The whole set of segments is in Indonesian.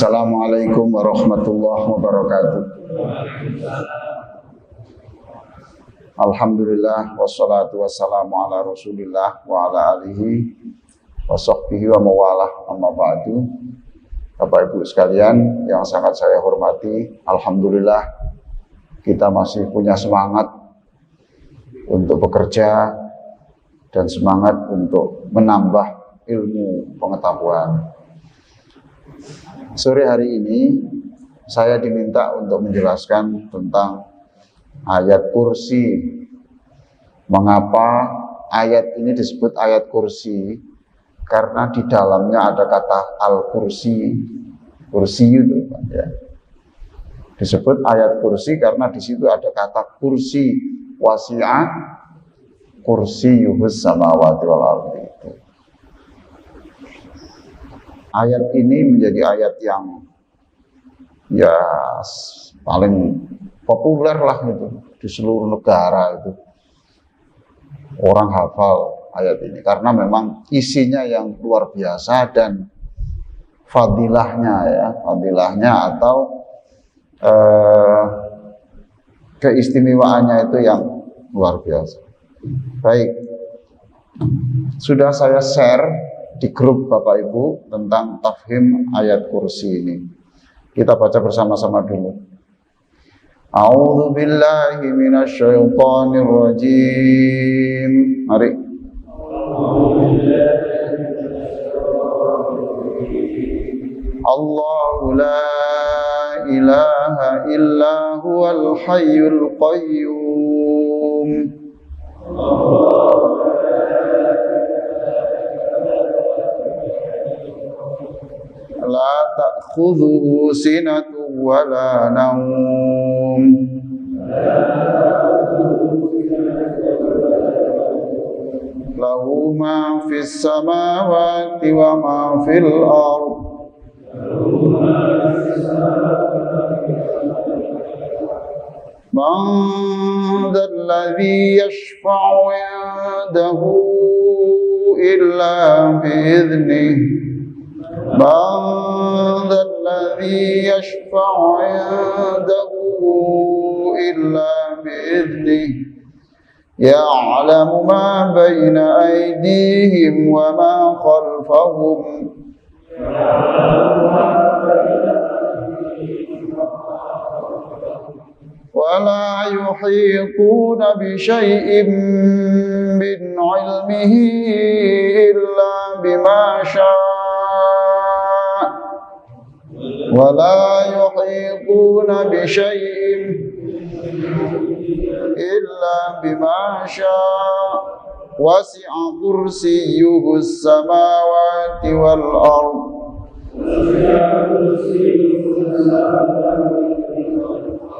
Assalamualaikum warahmatullahi wabarakatuh. Alhamdulillah wassalatu wassalamu ala Rasulillah wa ala alihi wa sahbihi wa mawalah, amma ba'du. Bapak Ibu sekalian yang sangat saya hormati, alhamdulillah kita masih punya semangat untuk bekerja dan semangat untuk menambah ilmu pengetahuan. Sore hari ini saya diminta untuk menjelaskan tentang ayat kursi. Mengapa ayat ini disebut ayat kursi? Karena di dalamnya ada kata al-kursi, kursi itu, ya. Disebut ayat kursi karena di situ ada kata kursi, wasi'ah kursi yuhus samawati wal ardi. Ayat ini menjadi ayat yang ya paling populer lah itu di seluruh negara itu. Orang hafal ayat ini karena memang isinya yang luar biasa dan fadilahnya atau keistimewaannya itu yang luar biasa. Baik, sudah saya share di grup Bapak Ibu tentang tafhim ayat kursi ini. Kita baca bersama-sama dulu. A'udzu billahi minasyaitonir rajim. Mari. Allahu la ilaha illa huwal hayyul qayyum. La ta'khudhuhu sinatun wa la nawm. Lahu ma fis samawati wa ma fil ard. Man dhal ladzi yashfa'u 'indahu illa bi'idhnihi. من ذا الذي يشفع عنده إلا بإذنه يعلم ما بين أيديهم وما خلفهم ولا يحيطون بشيء من علمه إلا بما شاء ولا يحيطون بشيء إلا بما شاء وسع كرسيه السماوات والأرض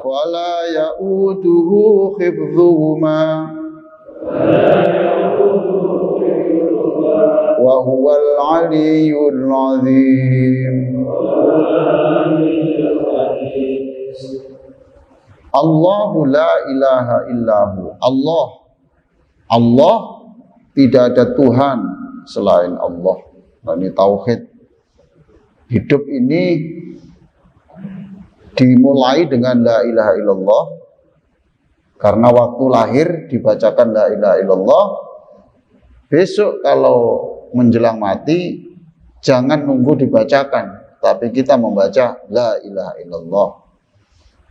ولا يؤوده حفظهما وهو العلي العظيم. Allahu la ilaha illahu. Allah tidak ada Tuhan selain Allah. Nah, ini tauhid. Hidup ini dimulai dengan la ilaha illallah. Karena waktu lahir dibacakan la ilaha illallah. Besok kalau menjelang mati jangan nunggu dibacakan, tapi kita membaca la ilaha illallah.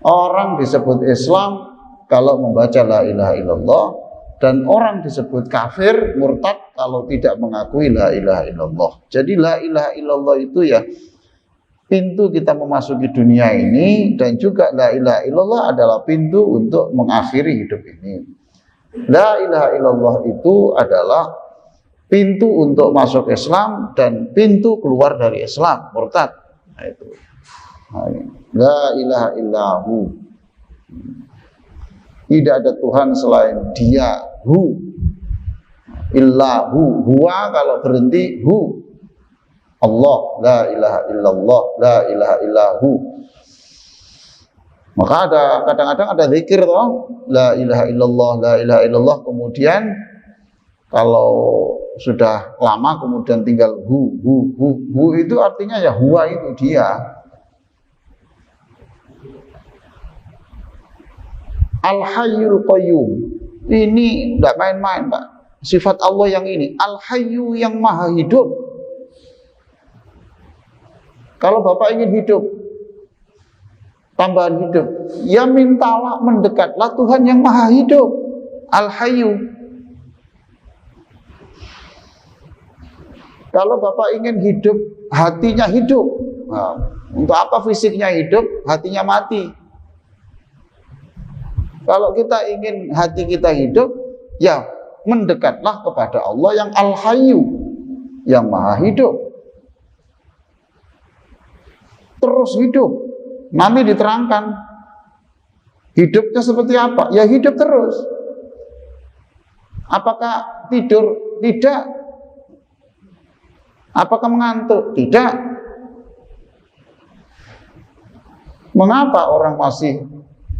Orang disebut Islam kalau membaca la ilaha illallah, dan orang disebut kafir, murtad kalau tidak mengakui la ilaha illallah. Jadi la ilaha illallah itu ya pintu kita memasuki dunia ini, dan juga la ilaha illallah adalah pintu untuk mengakhiri hidup ini. La ilaha illallah itu adalah pintu untuk masuk Islam dan pintu keluar dari Islam, murtad. Nah, itu. La ilaha illahu. Tidak ada Tuhan selain Dia. Hu. Illahu. Huwa kalau berhenti hu. Allah. La ilaha illallah. La ilaha illahu. Maka kadang-kadang ada zikir toh. La ilaha illallah. La ilaha illallah. Kemudian kalau sudah lama kemudian tinggal hu itu artinya ya huwa itu dia. Al-Hayyul Qayyum. Ini tidak main-main, Pak. Sifat Allah yang ini, Al-Hayyu yang maha hidup. Kalau Bapak ingin hidup, tambahan hidup, ya mintalah, mendekatlah Tuhan yang maha hidup, Al-Hayyu. Kalau Bapak ingin hidup, hatinya hidup. Nah, untuk apa fisiknya hidup, hatinya mati? Kalau kita ingin hati kita hidup, ya mendekatlah kepada Allah yang Al-Hayyu, yang maha hidup. Terus hidup. Nanti diterangkan hidupnya seperti apa? Ya hidup terus. Apakah tidur? Tidak. Apakah mengantuk? Tidak. Mengapa orang masih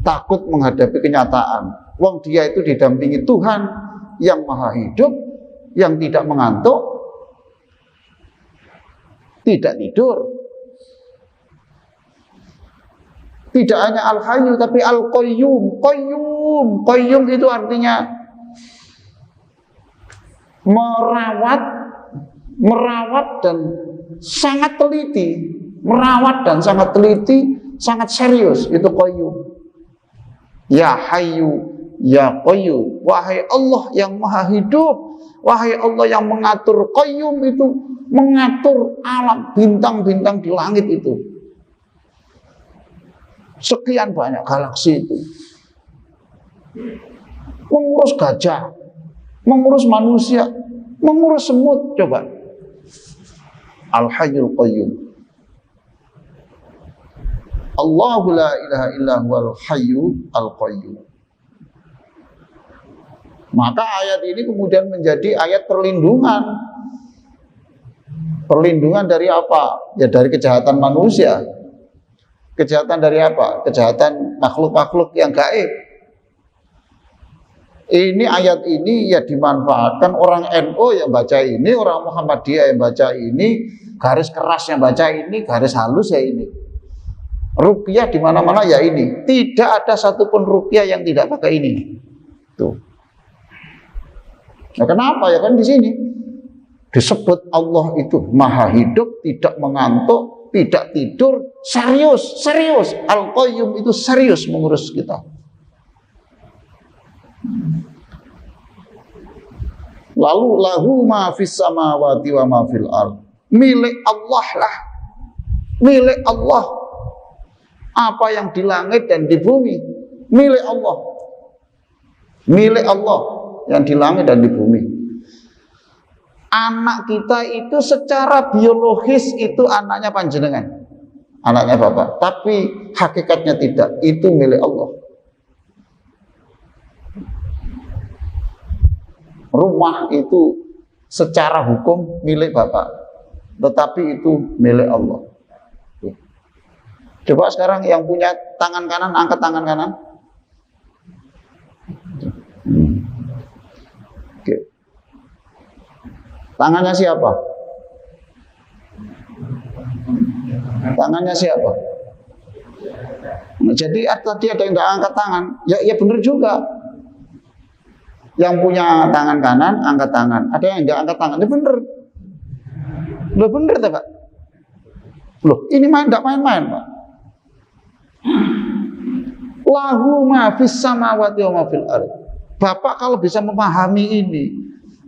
takut menghadapi kenyataan? Wong dia itu didampingi Tuhan yang maha hidup, yang tidak mengantuk, tidak tidur. Tidak hanya Al-Hayyu tapi Al-Qayyum. Qayyum itu artinya merawat dan sangat teliti. Merawat dan sangat teliti, sangat serius, itu Qayyum. Ya Hayyu, ya Qayyum. Wahai Allah yang maha hidup, wahai Allah yang mengatur. Qayyum itu mengatur alam, bintang-bintang di langit itu. Sekian banyak galaksi itu. Mengurus gajah, mengurus manusia, mengurus semut, coba. Al-Hayyul Qayyum. Allahu la ilaha illa huwal hayyu al-qayyum. Maka ayat ini kemudian menjadi ayat perlindungan. Perlindungan dari apa? Ya dari kejahatan manusia. Kejahatan dari apa? Kejahatan makhluk-makhluk yang gaib. Ini ayat ini ya dimanfaatkan orang NU yang baca ini, orang Muhammadiyah yang baca ini, garis keras yang baca ini, garis halus ya ini. Ruqyah di mana-mana ya ini. Tidak ada satupun ruqyah yang tidak pakai ini. Tuh. Nah, kenapa ya kan di sini disebut Allah itu maha hidup, tidak mengantuk, tidak tidur, serius. Al-Qayyum itu serius mengurus kita. Lalu lahu ma fis samawati wa ma fil ard. Milik Allah lah. Milik Allah. Apa yang di langit dan di bumi milik Allah. Milik Allah yang di langit dan di bumi. Anak kita itu secara biologis itu anaknya panjenengan, anaknya Bapak, tapi hakikatnya tidak, itu milik Allah. Rumah itu secara hukum milik Bapak, tetapi itu milik Allah. Coba sekarang yang punya tangan kanan, angkat tangan kanan. Oke. Tangannya siapa? Tangannya siapa? Nah, jadi tadi ada yang tidak angkat tangan. Ya benar juga. Yang punya tangan kanan, angkat tangan. Ada yang tidak angkat tangan. Ya benar. Loh benar tak Pak? Loh ini tidak main-main Pak. Lahu ma fis samawati wa ma fil ardh. Bapak kalau bisa memahami ini,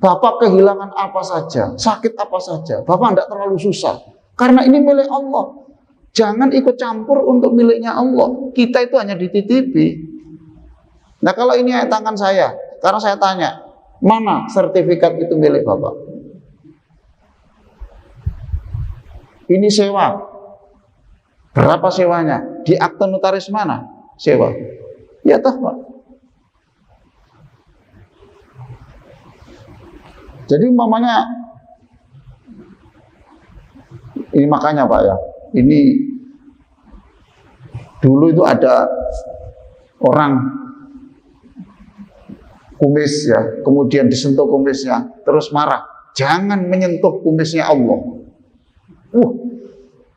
Bapak kehilangan apa saja, sakit apa saja, Bapak tidak terlalu susah. Karena ini milik Allah. Jangan ikut campur untuk miliknya Allah. Kita itu hanya dititipi. Nah kalau ini tangan saya, sekarang saya tanya, mana sertifikat itu milik Bapak? Ini sewa. Berapa sewanya? Di akte notaris mana sewa? Ya toh Pak. Jadi umpamanya ini makanya Pak ya, ini dulu itu ada orang kumis ya, kemudian disentuh kumisnya, terus marah, jangan menyentuh kumisnya Allah.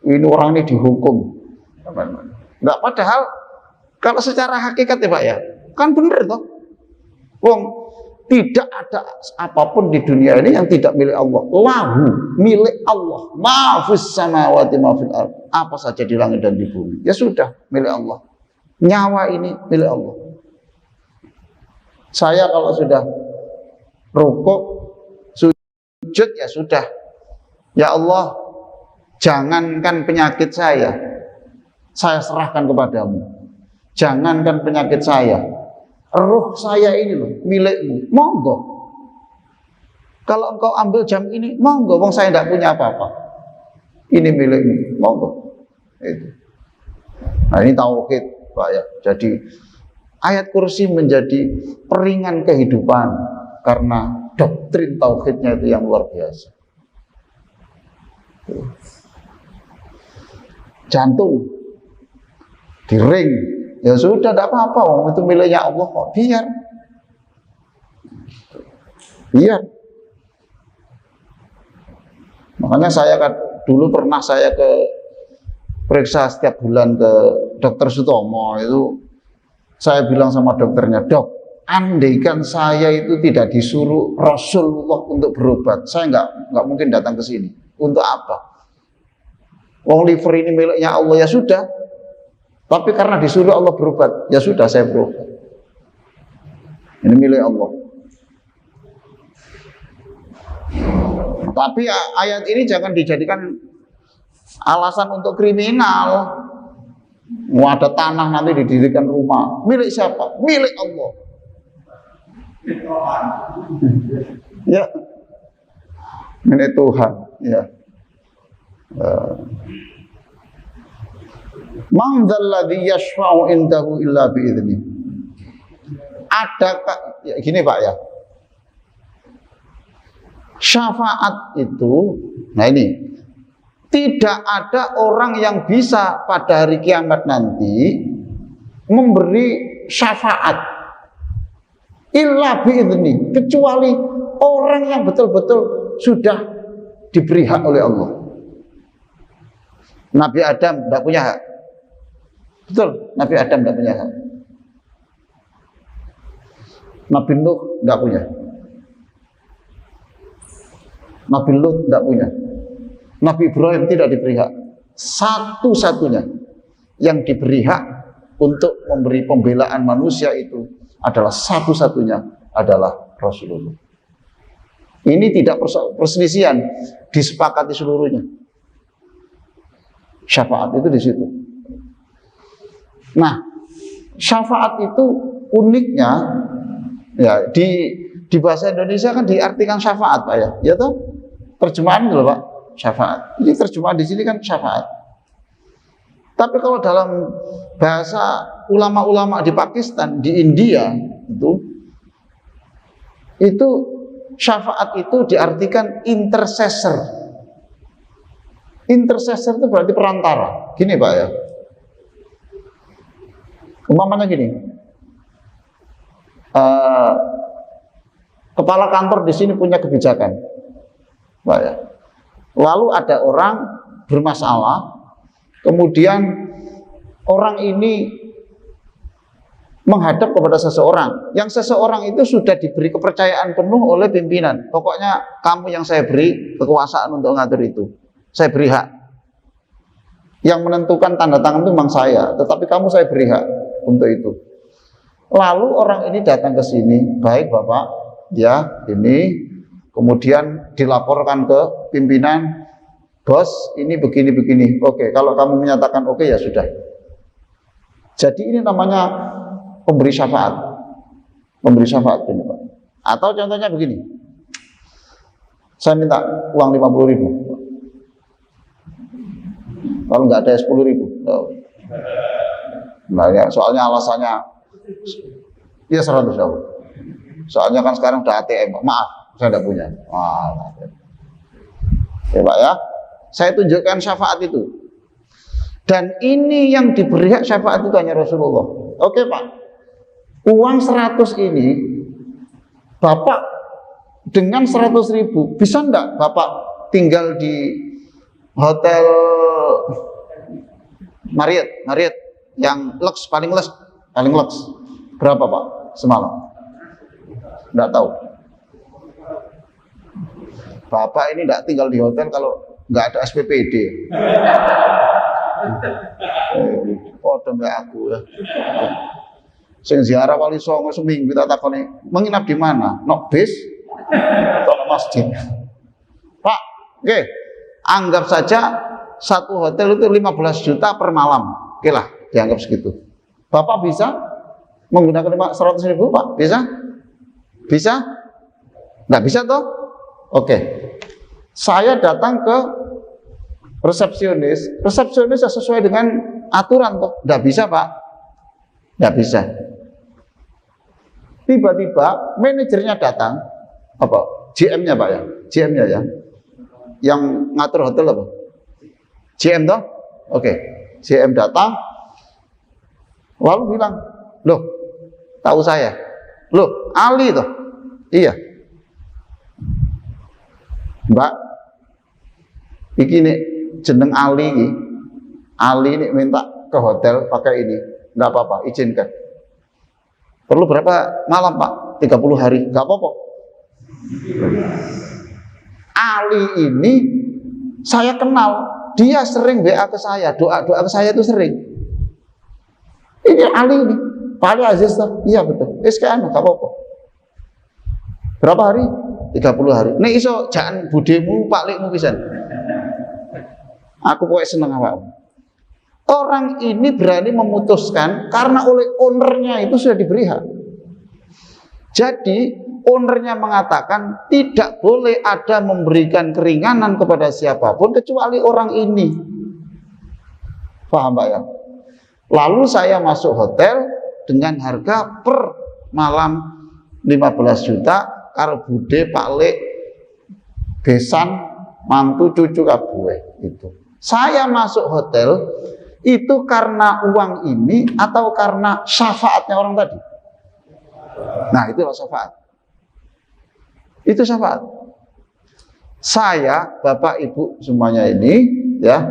Ini orang ini dihukum. Enggak, padahal kalau secara hakikat ya Pak ya, Kan bener toh? Wong tidak ada apapun di dunia ini yang tidak milik Allah. Lahu, milik Allah. Ma fis samawati ma fil ardh. Apa saja di langit dan di bumi. Ya sudah, milik Allah. Nyawa ini milik Allah. Saya kalau sudah rukuk, sujud, ya sudah. Ya Allah, jangankan penyakit saya serahkan kepadamu. Jangankan penyakit saya, ruh saya ini loh, milikmu. Monggo. Kalau engkau ambil jam ini, monggo. Wong saya tidak punya apa-apa. Ini milikmu. Monggo. Itu. Nah ini tauhid, Pak ya. Jadi ayat kursi menjadi peringan kehidupan karena doktrin tauhidnya itu yang luar biasa. Jantung di ring, ya sudah, tidak apa-apa, itu miliknya Allah kok, biar. Makanya saya dulu pernah saya periksa setiap bulan ke dokter Sutomo, itu saya bilang sama dokternya, dok, andaikan saya itu tidak disuruh Rasulullah untuk berobat, saya nggak mungkin datang ke sini. Untuk apa? Wong liver ini miliknya Allah, ya sudah. Tapi karena disuruh Allah berobat, ya sudah saya berobat. Ini milik Allah. Tapi ayat ini jangan dijadikan alasan untuk kriminal. Mau ada tanah nanti didirikan rumah. Milik siapa? Milik Allah. Ya. Milik Tuhan. Ya. Man dzalladzi yashfa'u indahu illa bi'idznih. Adakah ya gini Pak ya. Syafaat itu, nah ini, tidak ada orang yang bisa pada hari kiamat nanti memberi syafaat illa bi'idznih, kecuali orang yang betul-betul sudah diberi hak oleh Allah. Nabi Adam tidak punya hak. Betul, Nabi Adam tidak punya hak. Nabi Nuh tidak punya. Nabi Lut tidak punya. Nabi Ibrahim tidak diberi hak. Satu-satunya yang diberi hak untuk memberi pembelaan manusia itu adalah satu-satunya adalah Rasulullah. Ini tidak perselisihan, disepakati seluruhnya. Syafaat itu di situ. Nah, syafaat itu uniknya ya di bahasa Indonesia kan diartikan syafaat Pak ya. Ya toh? Terjemahan itu loh Pak, syafaat. Ini terjemahan di sini kan syafaat. Tapi kalau dalam bahasa ulama-ulama di Pakistan, di India itu syafaat itu diartikan intercessor. Intercessor itu berarti perantara. Gini Pak ya. Umpamanya gini. Kepala kantor di sini punya kebijakan. Pak ya. Lalu ada orang bermasalah, kemudian orang ini menghadap kepada seseorang, yang seseorang itu sudah diberi kepercayaan penuh oleh pimpinan. Pokoknya kamu yang saya beri kekuasaan untuk ngatur itu. Saya beri hak. Yang menentukan tanda tangan itu memang saya, tetapi kamu saya beri hak untuk itu. Lalu orang ini datang ke sini, baik Bapak, ya ini, kemudian dilaporkan ke pimpinan, bos ini begini-begini. Oke, kalau kamu menyatakan oke ya sudah. Jadi ini namanya pemberi syafaat. Pemberi syafaat ini Pak. Atau contohnya begini. Saya minta uang 50.000. Kalau nggak ada 10.000. Nah ya, soalnya alasannya ya 100 ya. Soalnya kan sekarang udah ATM. Maaf, saya tidak punya. Ya Pak ya. Saya tunjukkan syafaat itu. Dan ini yang diberi hak syafaat itu hanya Rasulullah. Oke Pak. Uang 100 ini Bapak dengan 100.000 bisa enggak Bapak tinggal di hotel Marriott yang paling lux Berapa Pak semalam? Nggak tahu. Bapak ini nggak tinggal di hotel kalau nggak ada SPPD. Podo mbak aku ya. Sing ziarah Wali Songo seminggu tak takoni menginap di mana? Nok bis atau masjid? Pak, oke. Anggap saja satu hotel itu 15 juta per malam. Oke lah, dianggap segitu. Bapak bisa menggunakan 100 ribu Pak? Bisa? Bisa? Nggak bisa toh? Oke. Saya datang ke resepsionis sesuai dengan aturan toh? Nggak bisa Pak? Nggak bisa. Tiba-tiba manajernya datang, apa? GM-nya Pak ya? GM-nya ya? Yang ngatur hotel apa? GM toh? Oke. GM datang, lalu bilang, loh, tahu saya? Loh, Ali toh? Iya. Mbak, iki nih jeneng Ali ini. Ali ini minta ke hotel pakai ini. Enggak apa-apa, izinkan. Perlu berapa malam Pak? 30 hari, enggak apa-apa. Ali ini saya kenal, dia sering WA ke saya, doa-doa ke saya itu sering. Ini Ali ini, Pak Ali Aziz toh? Iya betul. SKN enggak apa-apa. Berapa hari? 30 hari. Nek iso jangan budemu Pak Likmu pisan. Aku pokoknya seneng awakmu. Orang ini berani memutuskan karena oleh ownernya itu sudah diberi hak. Jadi ownernya mengatakan tidak boleh ada memberikan keringanan kepada siapapun kecuali orang ini. Paham Pak ya? Lalu saya masuk hotel dengan harga per malam 15 juta karo bude Pak Lik besan mantu cucu kabeh itu. Saya masuk hotel itu karena uang ini atau karena syafaatnya orang tadi? Nah, itulah syafaat. Itu syafaat. Saya, Bapak, Ibu semuanya ini ya,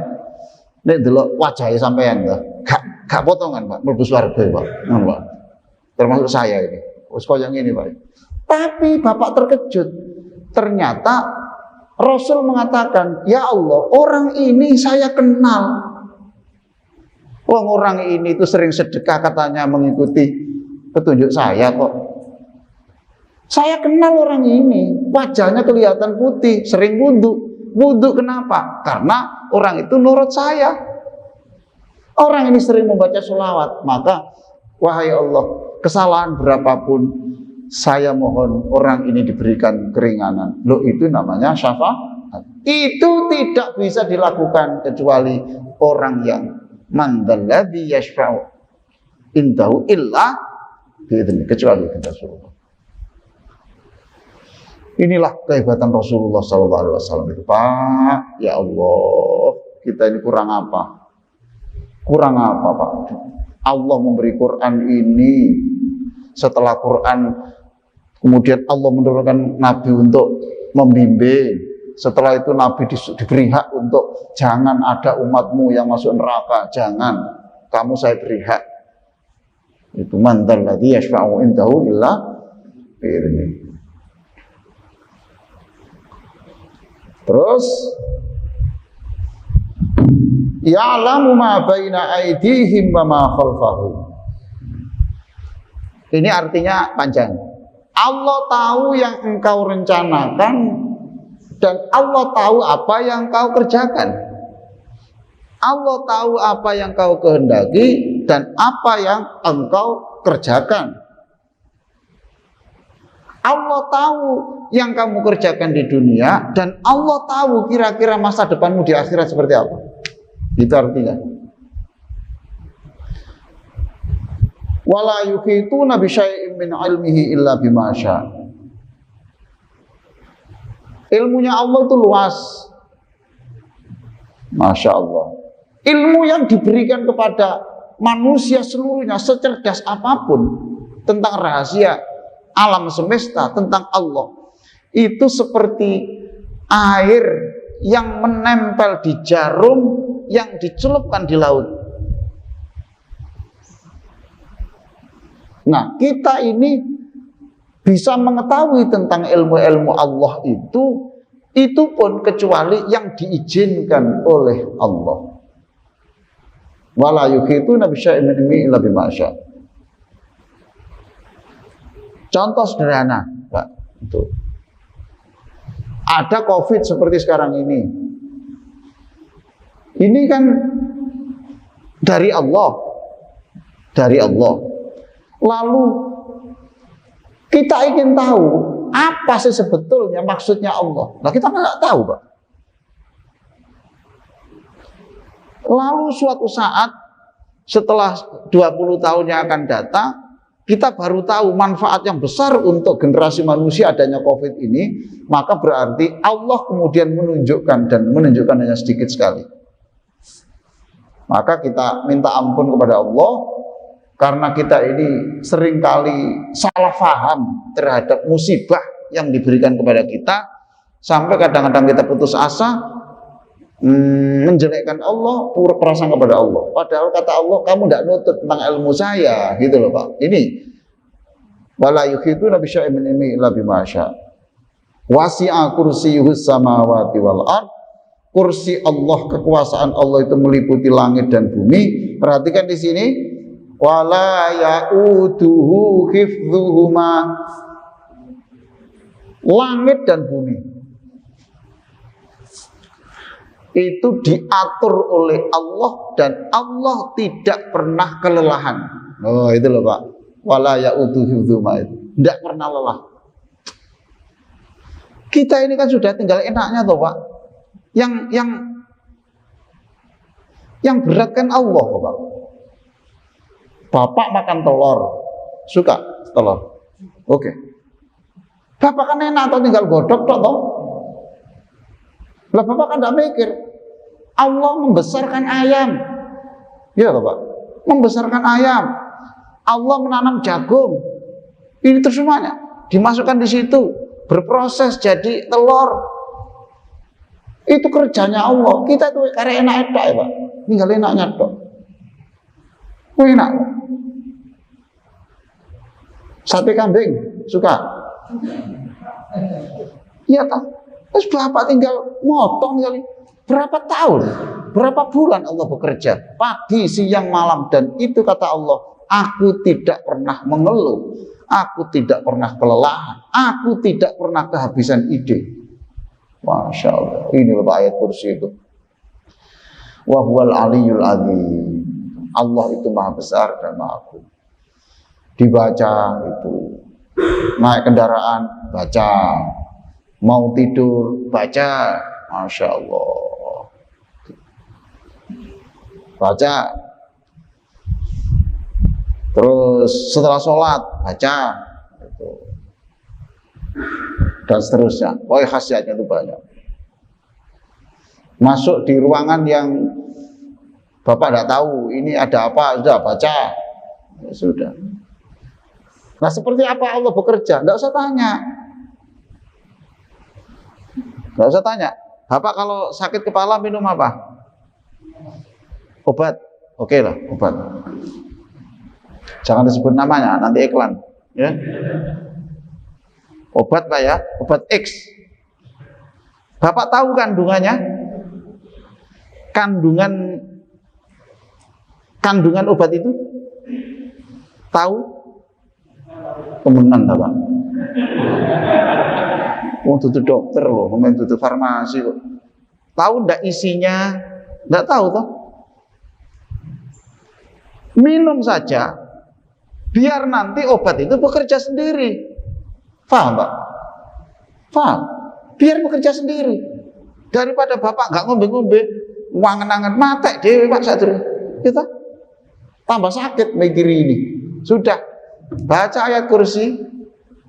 nek delok wajahnya sampean ya, gak potongan, Pak, mlebu swarga, Pak. Pak. Termasuk saya ini. Wis koyo ngene, Pak. Tapi Bapak terkejut. Ternyata Rasul mengatakan, ya Allah, orang ini saya kenal. Orang ini itu sering sedekah katanya mengikuti petunjuk saya kok. Saya kenal orang ini, wajahnya kelihatan putih, sering wudhu. Wudhu kenapa? Karena orang itu nurut saya. Orang ini sering membaca sholawat, maka wahai Allah, kesalahan berapapun saya mohon orang ini diberikan keringanan. Loh, itu namanya syafaat. Itu tidak bisa dilakukan kecuali orang yang mandalladzi yashfa'u indahu illa bi'idznih, kecuali dengan Rasulullah. Inilah kehebatan Rasulullah SAW itu, Pak. Ya Allah, kita ini kurang apa? Kurang apa, Pak? Allah memberi Quran ini. Setelah Quran, kemudian Allah menurunkan Nabi untuk membimbing. Setelah itu Nabi diberi hak untuk jangan ada umatmu yang masuk neraka, jangan. Kamu saya beri hak. Itu mandalladzi yashfa'u indahu illa bi'idznih. Terus ya'lamu ma baina aydihim wa ma khalfahum. Ini artinya panjang. Allah tahu yang engkau rencanakan dan Allah tahu apa yang kau kerjakan. Allah tahu apa yang kau kehendaki dan apa yang engkau kerjakan. Allah tahu yang kamu kerjakan di dunia dan Allah tahu kira-kira masa depanmu di akhirat seperti apa. Itu artinya. Wala yuhituna bi syai'in min ilmihi illa bima syaa. Ilmunya Allah itu luas. Masya Allah. Ilmu yang diberikan kepada manusia seluruhnya, secerdas apapun tentang rahasia alam semesta, tentang Allah, itu seperti air yang menempel di jarum yang dicelupkan di laut. Nah, kita ini bisa mengetahui tentang ilmu-ilmu Allah itu pun kecuali yang diizinkan oleh Allah. Wala yuhituna bi syai'in min ilmihi illa bima syaa. Contoh sederhana, Pak. Itu. Ada COVID seperti sekarang ini. Ini kan dari Allah. Dari Allah. Lalu kita ingin tahu apa sih sebetulnya maksudnya Allah. Nah, kita nggak tahu, Pak. Lalu suatu saat setelah 20 tahun yang akan datang, kita baru tahu manfaat yang besar untuk generasi manusia adanya COVID ini, maka berarti Allah kemudian menunjukkan hanya sedikit sekali. Maka kita minta ampun kepada Allah karena kita ini seringkali salah paham terhadap musibah yang diberikan kepada kita, sampai kadang-kadang kita putus asa, menjelekkan Allah, prasangka kepada Allah. Padahal kata Allah, kamu tidak nutut tentang ilmu saya, gitu loh Pak. Ini wala yuhituna bi syai'in min ilmihi illa bima syaa. Wasi'a kursiyyuhus samawati wal ard. Kursi Allah, kekuasaan Allah itu meliputi langit dan bumi. Perhatikan di sini, wala ya'uduhu hifdzuhuma. Langit dan bumi itu diatur oleh Allah dan Allah tidak pernah kelelahan. Oh, itu loh Pak. Wala ya'uduhu hifdzuhuma, itu tidak pernah lelah. Kita ini kan sudah tinggal enaknya toh Pak. Yang berat kan Allah, Pak. Bapak makan telur, suka telur, oke. Bapak kan enak atau tinggal godok toh. Lah Bapak kan tidak mikir, Allah membesarkan ayam, ya Pak. Membesarkan ayam, Allah menanam jagung, ini terus semuanya dimasukkan di situ, berproses jadi telur. Itu kerjanya Allah. Kita tuh karena enak ya Pak, tinggal enaknya tok. Enak. Sate kambing suka? Iya tak? Terus Bapak tinggal motong kali. Berapa tahun, berapa bulan Allah bekerja, pagi, siang, malam, dan itu kata Allah, aku tidak pernah mengeluh, aku tidak pernah kelelahan, aku tidak pernah kehabisan ide. Masya Allah, ini loh ayat kursi itu. Wa huwal aliyul azim. Allah itu maha besar dan maha agung. Dibaca itu, naik kendaraan baca, mau tidur baca, Masya Allah, baca. Terus setelah sholat baca, itu. Dan seterusnya. Pokoknya khasiatnya itu banyak. Masuk di ruangan yang Bapak tidak tahu ini ada apa, sudah baca, ya sudah. Nah, seperti apa Allah bekerja? Tidak usah tanya. Tidak usah tanya. Bapak kalau sakit kepala minum apa? Obat. Oke lah, obat. Jangan disebut namanya, nanti iklan. Ya. Obat Pak ya, obat X. Bapak tahu kandungannya? Kandungan obat itu? Tahu? Temenan Pak. Oh, itu dokter loh, itu farmasi kok. Tahu ndak isinya? Ndak tahu toh? Minum saja, biar nanti obat itu bekerja sendiri. Paham Pak? Paham? Biar bekerja sendiri. Daripada Bapak nggak ngombe-ngombe, wangen-wangen mate dewe Pak Sadri. Kita tambah sakit mikir ini. Sudah baca ayat kursi,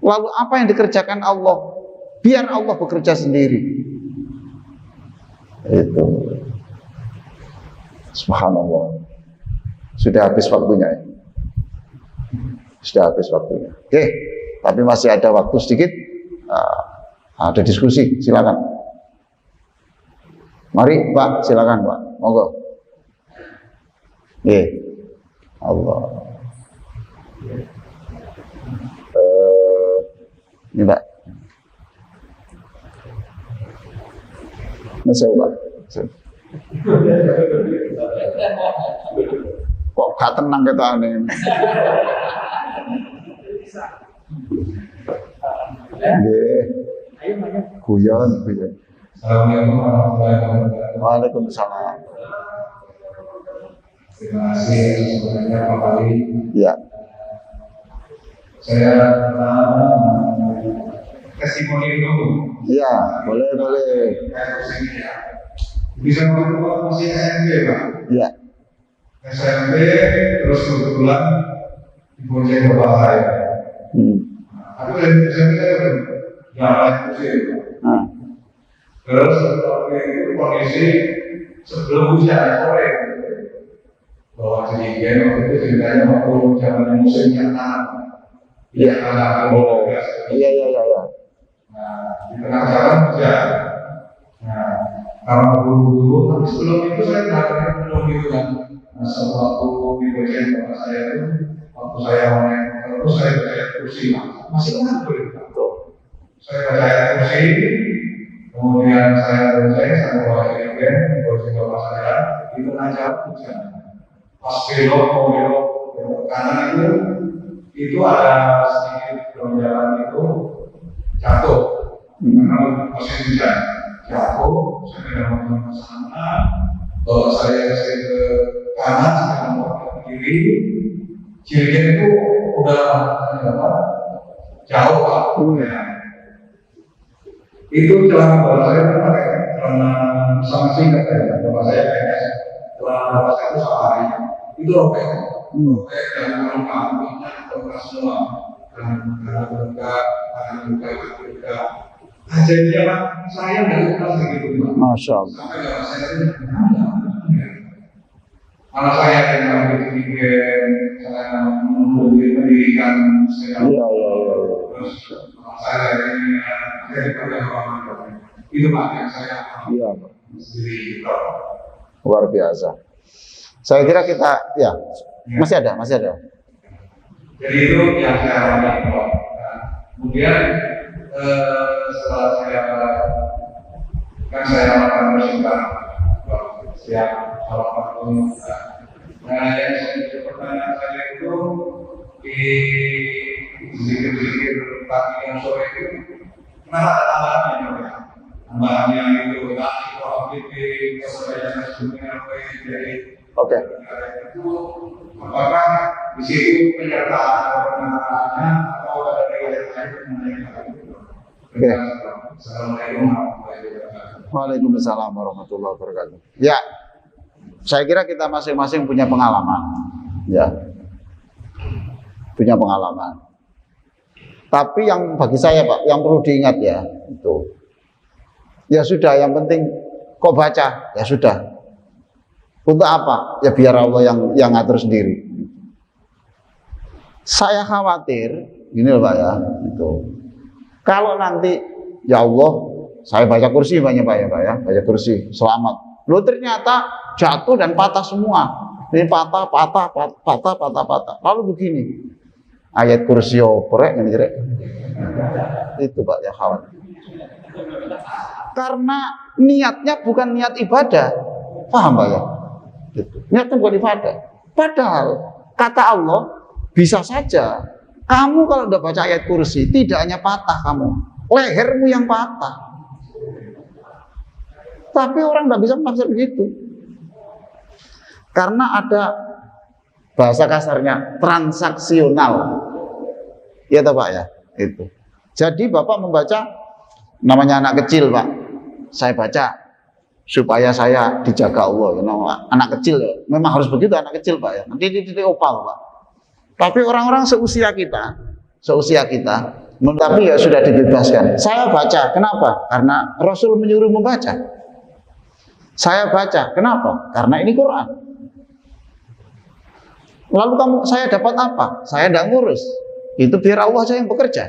lalu apa yang dikerjakan Allah? Biar Allah bekerja sendiri. Itu. Subhanallah. Sudah habis waktunya ya? Sudah habis waktunya. Oke. Tapi masih ada waktu sedikit, ada diskusi, silakan. Mari Pak, silakan Pak, monggo. Allah. Masya Allah. Kok gak tenang kita aneh. Nggih. Guyon. Assalamualaikum warahmatullahi wabarakatuh. Waalaikumsalam. Terima kasih sebenarnya Pak Wali. Ya. Saya testimoni dulu. Iya, boleh. Bisa mengenal masih SMP Pak. Iya. SMP terus kebetulan dibonceng bapak saya. Aku dari SMP saya belum jalan kursi. Terus waktu itu kondisi sebelum hujan sore. Bahwa kejadian waktu itu ceritanya waktu zaman musim yang tanam. Iya, Oh. Iya. Nah, di tengah jalan hujan. Nah, karena buru-buru, tapi sebelum itu saya melakukan belum gitu kan. Nah, sewaktu di bagian bapak saya itu, waktu saya naik terus saya baca kursi, masih kan betul. Saya baca kursi, kemudian saya bonceng sama bapak bagian di bagian bapak saya itu ngajak hujan. Pas belok kanan itu ada sedikit lonjakan itu jatuh karena masih hujan. Jatuh, saya dalam sana, bawa saya ke kanan, saya mau ke kiri. Kirinya itu udah jauh Pak. Itu celana bapak saya pakai celana sama singkat ya, bapak saya kayak celana bapak saya itu safari, itu robek. Robek dan kambingnya robek semua, karena berka. Jadi Pak, saya nggak suka segitu Pak. Masya Allah. Sampai bapak saya itu malah saya yang bikin saya mendirikan saya. Iya. Terus saya ini jadi perjalanan itu Pak yang saya sendiri. Luar biasa. Saya kira kita masih ada. Jadi itu yang saya alami Pak. Kemudian setelah saya makan bersama siap salah satu. Nah, yang saya pertanyaan saya itu di zikir-zikir pagi yang sore itu kenapa ada tambahannya? Tambahannya itu tadi proaktif kemudian sebelumnya jadi Oke. itu apakah di situ penyertaan penerapannya atau ada yang lain? Oke. Assalamualaikum warahmatullahi wabarakatuh. Waalaikumsalam warahmatullahi wabarakatuh. Ya, saya kira kita masing-masing punya pengalaman. Ya, punya pengalaman. Tapi yang bagi saya Pak, yang perlu diingat ya, itu. Ya sudah, yang penting kok baca, ya sudah. Untuk apa? Ya biar Allah yang ngatur sendiri. Saya khawatir, gini loh Pak ya, itu. Kalau nanti, ya Allah, saya baca kursi banyak Pak ya, baca kursi, selamat. Loh ternyata jatuh dan patah semua. Ini patah. Lalu begini, ayat kursi oprek, ini kira. Itu Pak ya khawatir. Karena niatnya bukan niat ibadah, paham Pak ya? Gitu. Niatnya bukan ibadah. Padahal kata Allah bisa saja kamu kalau udah baca ayat kursi tidak hanya patah kamu, lehermu yang patah. Tapi orang nggak bisa menafsir begitu. Karena ada bahasa kasarnya transaksional. Iya toh Pak ya? Itu. Jadi Bapak membaca namanya anak kecil Pak. Saya baca supaya saya dijaga Allah. Anak kecil memang harus begitu anak kecil Pak ya. Nanti titik opal Pak. Tapi orang-orang seusia kita, tapi ya sudah dibebaskan. Saya baca, kenapa? Karena Rasul menyuruh membaca. Saya baca, kenapa? Karena ini Quran. Lalu saya dapat apa? Saya tidak ngurus. Itu biar Allah saja yang bekerja.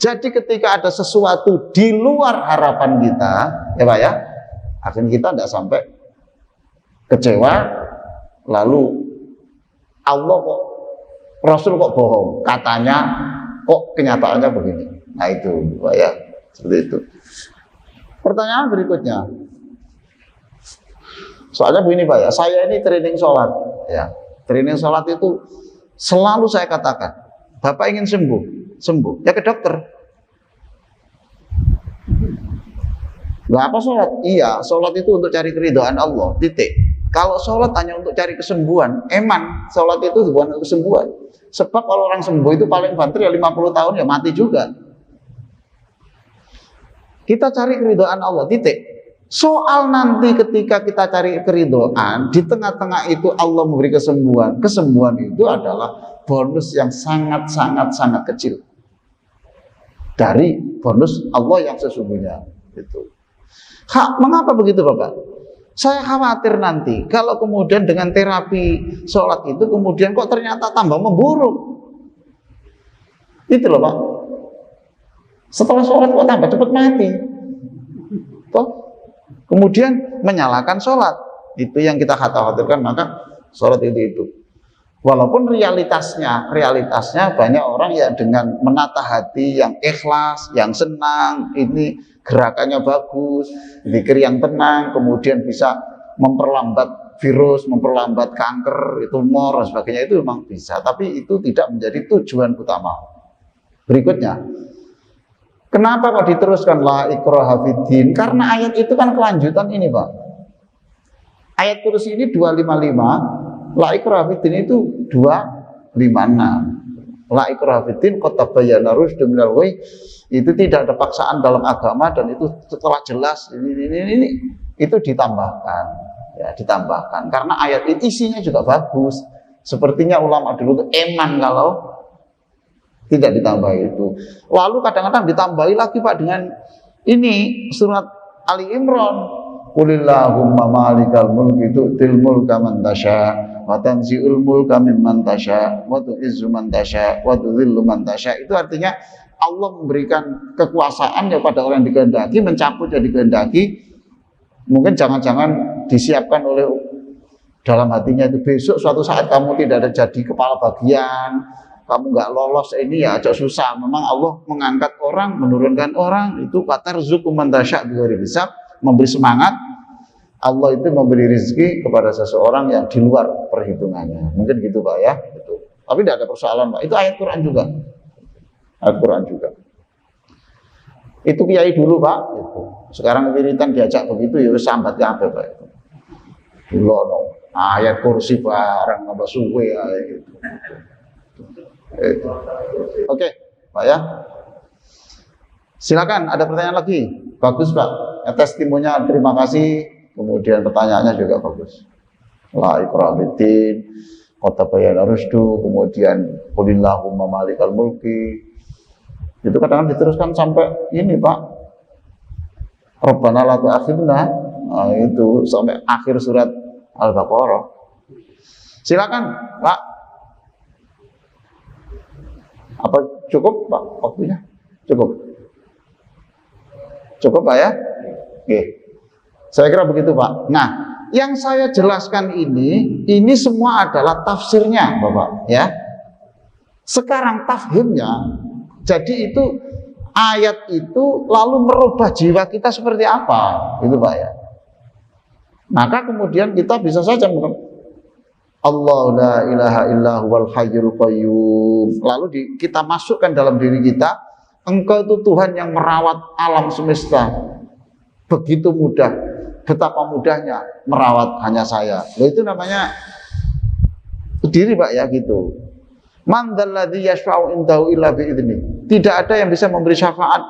Jadi ketika ada sesuatu di luar harapan kita, ya Pak ya, akhirnya kita tidak sampai kecewa. Lalu Allah kok, Rasul kok bohong, katanya kok kenyataannya begini. Nah itu Pak ya, seperti itu. Pertanyaan berikutnya, Soalnya begini Pak ya, saya ini training sholat ya. Training sholat itu selalu saya katakan, Bapak ingin sembuh ya ke dokter. Lah apa sholat? Iya, sholat itu untuk cari keridhaan Allah, titik. Kalau sholat hanya untuk cari kesembuhan, sholat itu bukan untuk kesembuhan. Sebab kalau orang sembuh itu paling banter ya 50 tahun ya mati juga. Kita cari keridhaan Allah, titik. Soal nanti ketika kita cari keridhaan, di tengah-tengah itu Allah memberi kesembuhan. Kesembuhan itu adalah bonus yang sangat kecil dari bonus Allah yang sesungguhnya. Itu. Mengapa begitu Bapak? Saya khawatir nanti kalau kemudian dengan terapi sholat itu kemudian kok ternyata tambah memburuk. Itu loh Pak. Setelah sholat kok tambah cepat mati. Toh? Kemudian menyalahkan sholat. Itu yang kita khawatirkan, maka sholat itu. Walaupun realitasnya banyak orang yang dengan menata hati yang ikhlas, yang senang, ini gerakannya bagus, zikir yang tenang, kemudian bisa memperlambat virus, memperlambat kanker, tumor dan sebagainya, itu memang bisa, tapi itu tidak menjadi tujuan utama. Berikutnya, kenapa kok diteruskan la ikraha fiddin? Karena ayat itu kan kelanjutan ini Pak. Ayat kursi ini 255, la ikraha fiddin itu 256. La ikraha fiddin qad tabayyana rusydu minal ghayy, itu tidak ada paksaan dalam agama, dan itu setelah jelas ini itu ditambahkan ya, ditambahkan karena ayat itu isinya juga bagus. Sepertinya ulama dulu itu kalau tidak ditambah itu. Lalu kadang-kadang ditambahi lagi Pak dengan ini surat Ali Imran, qulillahumma malikal mulki tu'til mulka man tasya wa tanzi'ul mulka mimman tasya wa tu'izzu man tasya wa tudhillu man tasya. Itu artinya Allah memberikan kekuasaan kepada orang yang dikehendaki, mencabut yang dikehendaki. Mungkin jangan-jangan disiapkan oleh dalam hatinya itu besok suatu saat kamu tidak ada jadi kepala bagian, kamu nggak lolos ini ya agak susah. Memang Allah mengangkat orang, menurunkan orang, itu fatarzuqu man tasya bighairi hisab, memberi semangat. Allah itu memberi rezeki kepada seseorang yang di luar perhitungannya. Mungkin gitu Pak ya. Gitu. Tapi tidak ada persoalan Pak. Itu ayat Quran juga. Ayat Quran juga. Itu kiai dulu Pak. Gitu. Sekarang wiritan diajak begitu ya sambat kabeh Pak. Dulu no. Ayat kursi barang apa suwe ayat gitu. Oke, Pak ya. Silakan, ada pertanyaan lagi? Bagus Pak. Testimoninya terima kasih. Kemudian pertanyaannya juga bagus. La ikraha fiddin, qad tabayyana rusydu, kemudian qulillahumma malikal mulki. Itu kadang-kadang diteruskan sampai ini Pak. Rabbana la tu'akhidna. Nah, itu sampai akhir surat Al-Baqarah. Silakan, Pak. Apa cukup Pak waktunya? Cukup. Cukup Pak ya? Oke. Saya kira begitu Pak. Nah, yang saya jelaskan ini semua adalah tafsirnya Bapak ya. Sekarang tafhimnya, jadi itu ayat itu lalu merubah jiwa kita seperti apa, itu Pak ya. Maka kemudian kita bisa saja Allah la ilaha illa huwal hayyul qayyum. Lalu kita masukkan dalam diri kita, Engkau itu Tuhan yang merawat alam semesta. Begitu mudah, betapa mudahnya merawat hanya saya. Itu namanya diri Pak ya gitu. Man dzalladzi yashfa'u indahu illa bi'idznih. Tidak ada yang bisa memberi syafaat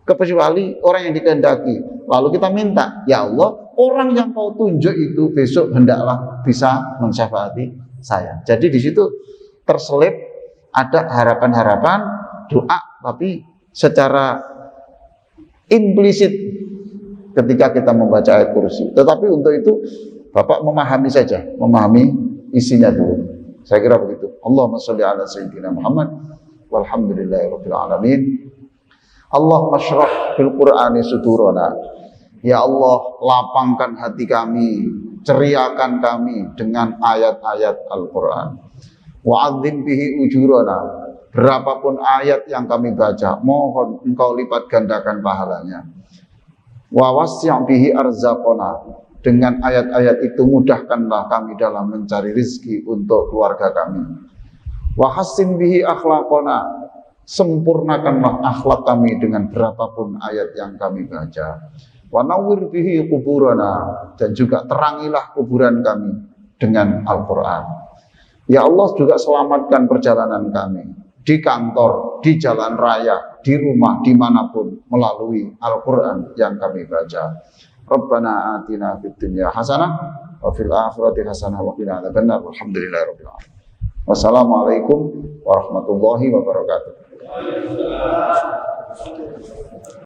kecuali orang yang dikehendaki. Lalu kita minta, ya Allah, orang yang kau tunjuk itu besok hendaklah bisa mensyafaati saya. Jadi di situ terselip ada harapan-harapan doa, tapi secara implisit ketika kita membaca ayat kursi. Tetapi untuk itu Bapak memahami saja, memahami isinya dulu. Saya kira begitu. Allahumma sholli ala sayyidina Muhammad walhamdulillahirabbil alamin. Allahumma shrah fil Qur'ani sudurana. Ya Allah, lapangkan hati kami, ceriakan kami dengan ayat-ayat Al-Qur'an. Wa'adzim bihi ujurana. Berapapun ayat yang kami baca, mohon Engkau lipat gandakan pahalanya. Wa wasi' bihi arzaqona. Dengan ayat-ayat itu mudahkanlah kami dalam mencari rizki untuk keluarga kami. Wa hassin bihi akhlaqana, sempurnakanlah akhlak kami dengan berapapun ayat yang kami baca. Wa nawwir bihi kuburana, dan juga terangilah kuburan kami dengan Al-Quran. Ya Allah, juga selamatkan perjalanan kami di kantor, di jalan raya, di rumah, dimanapun melalui Al-Quran yang kami baca. Rabbana atina fid dunya hasanah wa fil akhirati hasanah wa qina adzabannar. Walhamdulillahirabbil alamin. Wassalamualaikum warahmatullahi wabarakatuh.